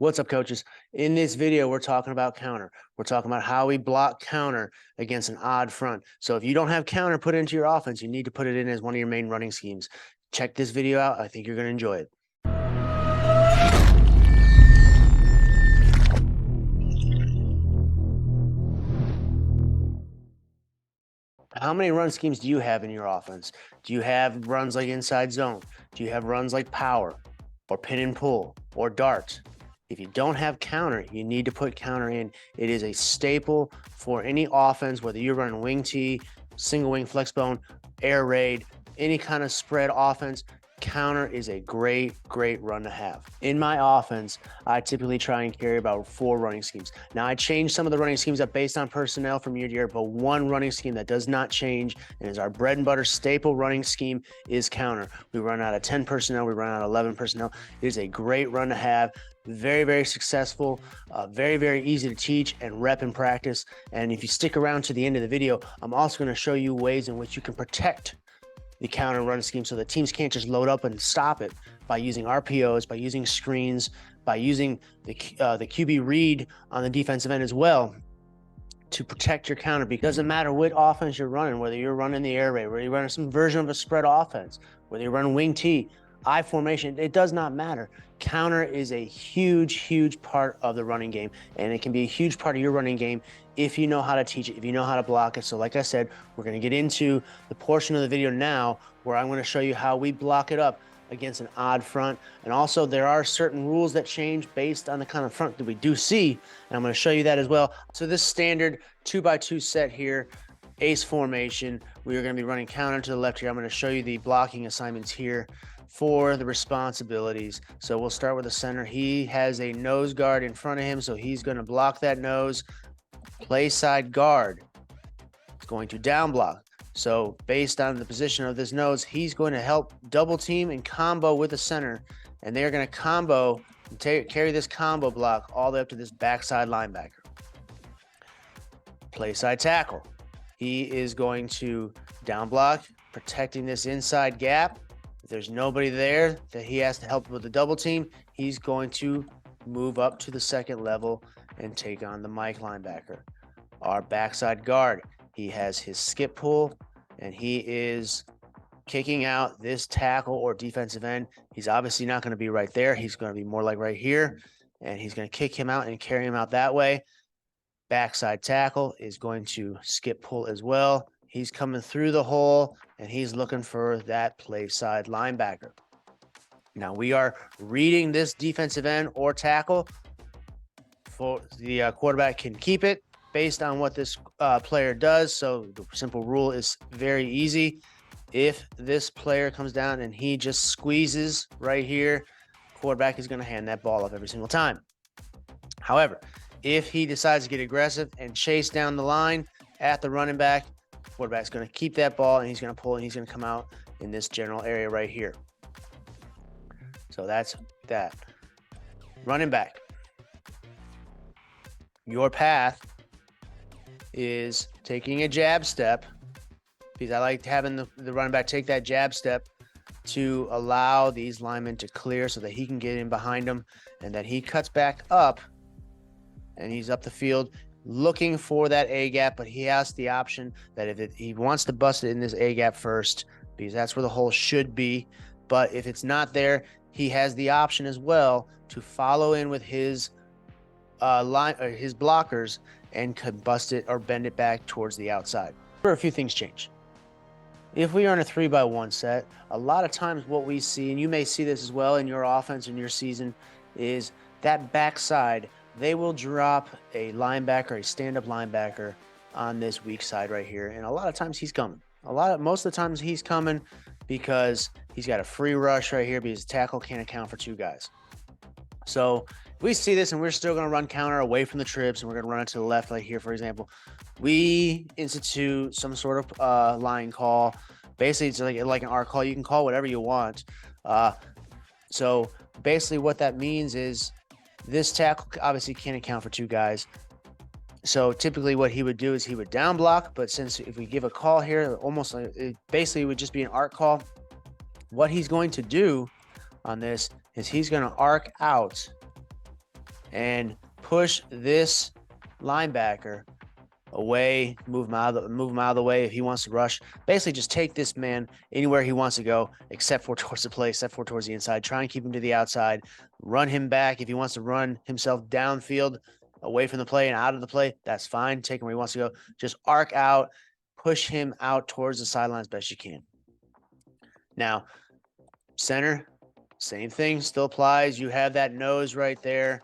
What's up, coaches? In this video, we're talking about counter. We're talking about how we block counter against an odd front. So if you don't have counter put into your offense, you need to put it in as one of your main running schemes. Check this video out. I think you're going to enjoy it. How many run schemes do you have in your offense? Do you have runs like inside zone? Do you have runs like power or pin and pull or dart? If you don't have counter, you need to put counter in. It is a staple for any offense, whether you're running wing T, single wing flex bone, air raid, any kind of spread offense. Counter is a great run to have. In my offense, I typically try and carry about 4 running schemes. Now, I change some of the running schemes up based on personnel from year to year, but one running scheme that does not change and is our bread and butter staple running scheme is counter. We run out of 10 personnel, we run out of 11 personnel. It is a great run to have. Very successful, very easy to teach and rep in practice. And if you stick around to the end of the video, I'm also going to show you ways in which you can protect the counter run scheme so that teams can't just load up and stop it by using RPOs, by using screens, by using the QB read on the defensive end as well to protect your counter. Because it doesn't matter what offense you're running, whether you're running the air raid, whether you're running some version of a spread offense, whether you're running wing T, I formation, it does not matter. Counter is a huge part of the running game, and it can be a huge part of your running game if you know how to teach it, if you know how to block it. So like I said, we're going to get into the portion of the video now where I'm going to show you how we block it up against an odd front. And also there are certain rules that change based on the kind of front that we do see, and I'm going to show you that as well. So this standard 2x2 set here, ace formation, we are going to be running counter to the left here. I'm going to show you the blocking assignments here for the responsibilities. So we'll start with the center. He has a nose guard in front of him, so he's going to block that nose. Play side guard is going to down block. So based on the position of this nose, he's going to help double team and combo with the center, and they're going to combo and carry this combo block all the way up to this backside linebacker. Play side tackle. He is going to down block, protecting this inside gap. If there's nobody there that he has to help with the double team, he's going to move up to the second level and take on the Mike linebacker. Our backside guard, he has his skip pull, and he is kicking out this tackle or defensive end. He's obviously not going to be right there. He's going to be more like right here, and he's going to kick him out and carry him out that way. Backside tackle is going to skip pull as well. He's coming through the hole, and he's looking for that play side linebacker. Now, we are reading this defensive end or tackle. For the quarterback can keep it based on what this player does. So the simple rule is very easy. If this player comes down and he just squeezes right here, quarterback is going to hand that ball off every single time. However, if he decides to get aggressive and chase down the line at the running back, quarterback's going to keep that ball, and he's going to pull, and he's going to come out in this general area right here. So that's that. Running back. Your path is taking a jab step, because I like having the running back take that jab step to allow these linemen to clear so that he can get in behind them, and that he cuts back up and he's up the field looking for that A gap, but he has the option that if he wants to bust it in this A gap first, because that's where the hole should be. But if it's not there, he has the option as well to follow in with his line or his blockers and could bust it or bend it back towards the outside. A few things change. If we are in a 3x1 set, a lot of times what we see, and you may see this as well in your offense in your season, is that backside, they will drop a linebacker, a stand-up linebacker on this weak side right here. And a lot of times he's coming. Most of the times he's coming because he's got a free rush right here because tackle can't account for 2 guys. So if we see this and we're still going to run counter away from the trips and we're going to run it to the left, like here, for example, we institute some sort of line call. Basically, it's like an R call. You can call whatever you want. So basically what that means is this tackle obviously can't account for 2 guys. So typically what he would do is he would down block, but since if we give a call here, almost like it basically would just be an arc call. What he's going to do on this is he's going to arc out and push this linebacker away, move him out of the way if he wants to rush. Basically, just take this man anywhere he wants to go, except for towards the play, except for towards the inside. Try and keep him to the outside. Run him back if he wants to run himself downfield, away from the play and out of the play. That's fine. Take him where he wants to go. Just arc out, push him out towards the sideline as best you can. Now, center, same thing still applies. You have that nose right there.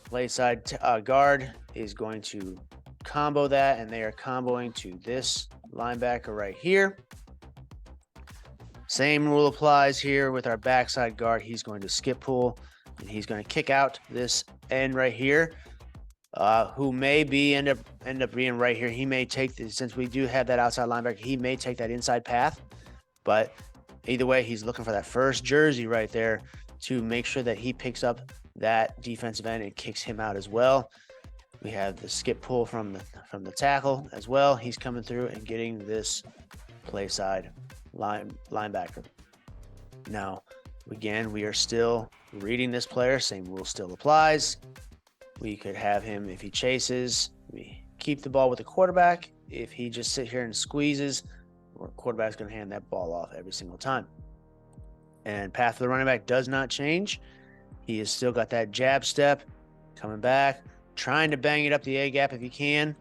Play side guard is going to combo that, and they are comboing to this linebacker right here. Same rule applies here with our backside guard. He's going to skip pull, and he's going to kick out this end right here, who may be end up being right here. He may take this, since we do have that outside linebacker, he may take that inside path, but either way, he's looking for that first jersey right there to make sure that he picks up that defensive end and kicks him out as well. We have the skip pull from the tackle as well. He's coming through and getting this play side linebacker. Now, again, we are still reading this player. Same rule still applies. We could have him, if he chases, we keep the ball with the quarterback. If he just sit here and squeezes, the quarterback's going to hand that ball off every single time. And path for the running back does not change. He has still got that jab step, coming back, trying to bang it up the A gap if he can,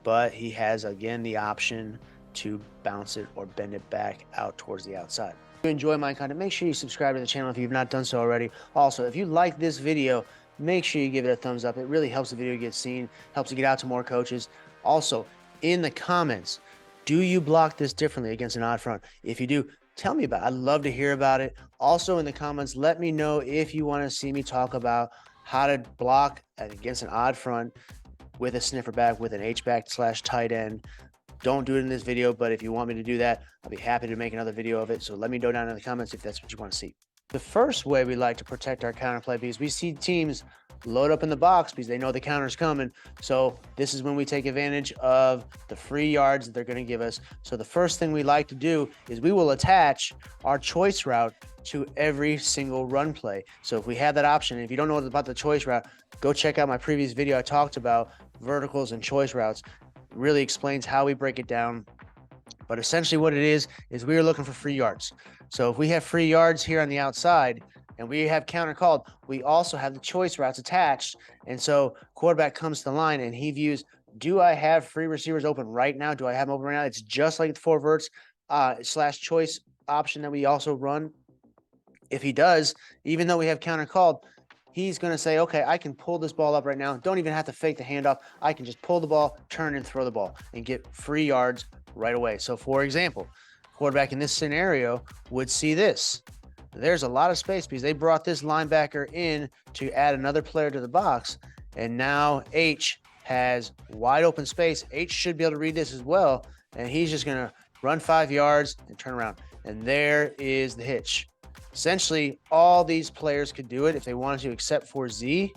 but he has, again, the option to bounce it or bend it back out towards the outside. If you enjoy my content, make sure you subscribe to the channel if you've not done so already. Also, if you like this video, make sure you give it a thumbs up. It really helps the video get seen, helps it get out to more coaches. Also, in the comments, do you block this differently against an odd front? If you do, tell me about it. I'd love to hear about it. Also, in the comments, let me know if you want to see me talk about how to block against an odd front with a sniffer back, with an H-back / tight end. Don't do it in this video, but if you want me to do that, I'll be happy to make another video of it. So let me know down in the comments if that's what you want to see. The first way we like to protect our counterplay, because we see teams load up in the box because they know the counter's coming. So this is when we take advantage of the free yards that they're going to give us. So the first thing we like to do is we will attach our choice route to every single run play. So if we have that option, if you don't know about the choice route, go check out my previous video. I talked about verticals and choice routes. It really explains how we break it down. But essentially what it is we are looking for free yards. So if we have free yards here on the outside and we have counter called, we also have the choice routes attached. And so quarterback comes to the line and he views, do I have free receivers open right now? Do I have them open right now? It's just like the four verts / choice option that we also run. If he does, even though we have counter called, he's going to say, okay, I can pull this ball up right now. Don't even have to fake the handoff. I can just pull the ball, turn and throw the ball and get free yards right away. So for example, quarterback in this scenario would see this. There's a lot of space because they brought this linebacker in to add another player to the box. And now H has wide open space. H should be able to read this as well. And he's just going to run 5 yards and turn around. And there is the hitch. Essentially, all these players could do it if they wanted to, except for Z,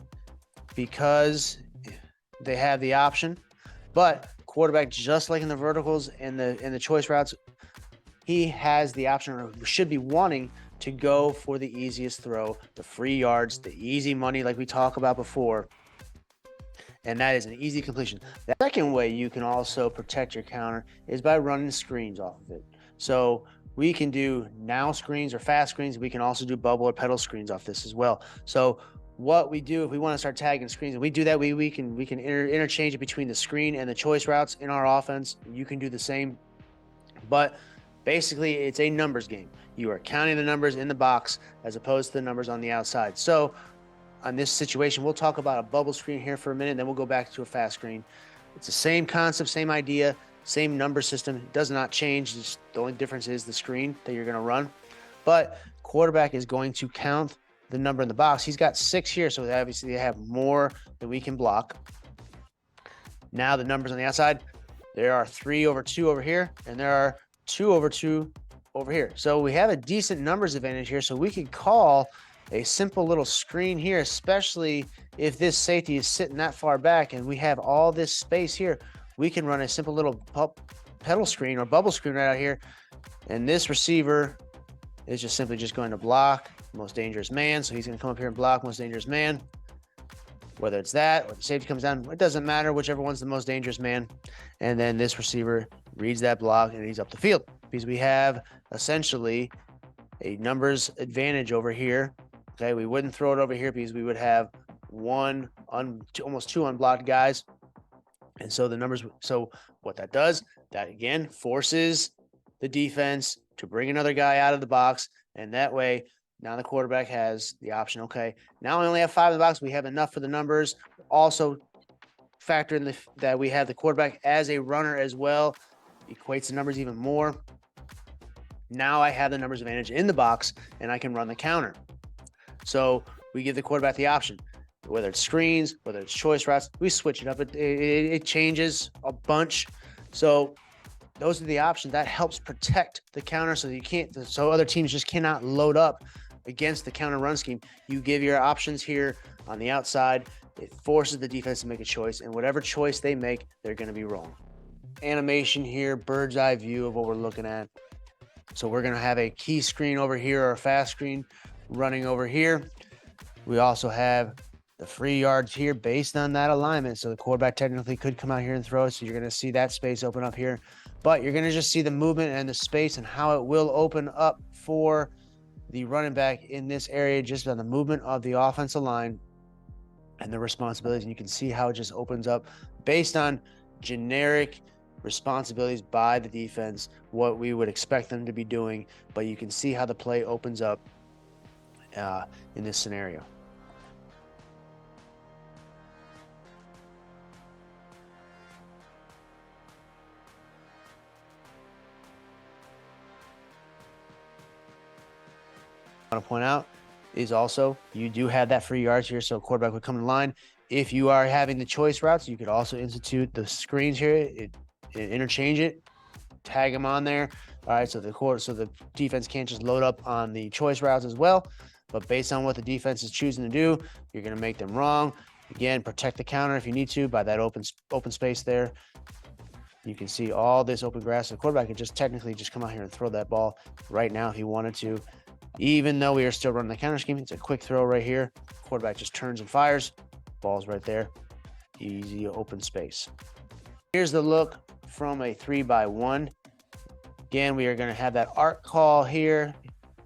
because they have the option. But quarterback, just like in the verticals and the choice routes, he has the option, or should be wanting, to go for the easiest throw, the free yards, the easy money like we talked about before. And that is an easy completion. The second way you can also protect your counter is by running screens off of it. So we can do now screens or fast screens. We can also do bubble or pedal screens off this as well. So what we do if we want to start tagging screens, and we do that, we can interchange it between the screen and the choice routes in our offense. You can do the same, but basically it's a numbers game. You are counting the numbers in the box as opposed to the numbers on the outside. So on this situation, we'll talk about a bubble screen here for a minute, then we'll go back to a fast screen. It's the same concept, same idea, same number system. It does not change. Just the only difference is the screen that you're going to run. But quarterback is going to count the number in the box. He's got 6 here, so obviously they have more than we can block. Now the numbers on the outside, there are 3 over 2 over here, and there are 2 over 2 over here. So we have a decent numbers advantage here, so we could call a simple little screen here, especially if this safety is sitting that far back and we have all this space here. We can run a simple little pedal screen or bubble screen right out here, and this receiver is just simply just going to block most dangerous man. So he's going to come up here and block most dangerous man. Whether it's that or the safety comes down, it doesn't matter, whichever one's the most dangerous man. And then this receiver reads that block and he's up the field, because we have essentially a numbers advantage over here. Okay, we wouldn't throw it over here because we would have almost two unblocked guys. And so the numbers, so what that does, that again forces the defense to bring another guy out of the box. And that way, now the quarterback has the option. Okay, now we only have 5 in the box. We have enough for the numbers. Also factor in that we have the quarterback as a runner as well. Equates the numbers even more. Now I have the numbers advantage in the box and I can run the counter. So we give the quarterback the option, whether it's screens, whether it's choice routes, we switch it up. It changes a bunch. So those are the options that helps protect the counter, so other teams just cannot load up against the counter run scheme. You give your options here on the outside. It forces the defense to make a choice, and whatever choice they make, they're going to be wrong. Animation here, bird's eye view of what we're looking at. So we're going to have a key screen over here, or a fast screen running over here. We also have the free yards here based on that alignment. So the quarterback technically could come out here and throw it. So you're going to see that space open up here, but you're going to just see the movement and the space and how it will open up for the running back in this area, just on the movement of the offensive line and the responsibilities. And you can see how it just opens up based on generic responsibilities by the defense, what we would expect them to be doing. But you can see how the play opens up in this scenario. I want to point out is also you do have that free yards here, so quarterback would come in line. If you are having the choice routes, you could also institute the screens here, interchange it, tag them on there. All right, so the defense can't just load up on the choice routes as well, but based on what the defense is choosing to do, you're going to make them wrong. Again, protect the counter if you need to by that open space there. You can see all this open grass. The quarterback could just technically just come out here and throw that ball right now if he wanted to. Even though we are still running the counter scheme, it's a quick throw right here. Quarterback just turns and fires. Ball's right there. Easy open space. Here's the look from a 3-by-1. Again, we are going to have that arc call here.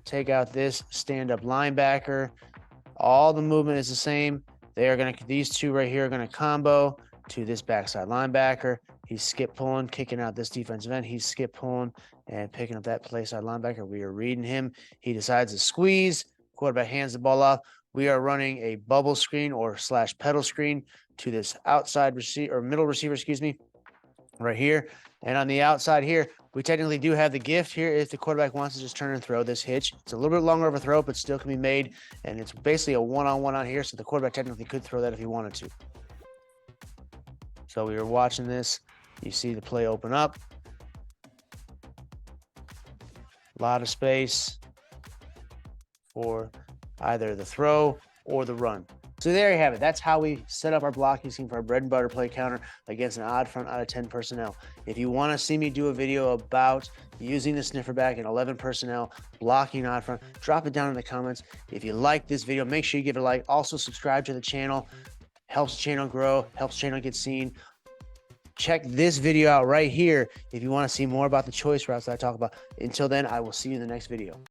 Take out this stand-up linebacker. All the movement is the same. These two right here are going to combo to this backside linebacker. He's skip pulling, kicking out this defensive end. He's skip pulling and picking up that play side linebacker. We are reading him. He decides to squeeze. Quarterback hands the ball off. We are running a bubble screen or / pedal screen to this outside receiver, or middle receiver, excuse me, right here. And on the outside here, we technically do have the gift here if the quarterback wants to just turn and throw this hitch. It's a little bit longer of a throw, but still can be made. And it's basically a one-on-one out here, so the quarterback technically could throw that if he wanted to. So we were watching this. You see the play open up. A lot of space for either the throw or the run. So there you have it. That's how we set up our blocking scheme for our bread and butter play counter against an odd front out of 10 personnel. If you want to see me do a video about using the sniffer back in 11 personnel, blocking odd front, drop it down in the comments. If you like this video, make sure you give it a like. Also subscribe to the channel. Helps the channel grow, helps the channel get seen. Check this video out right here if you want to see more about the choice routes that I talk about. Until then, I will see you in the next video.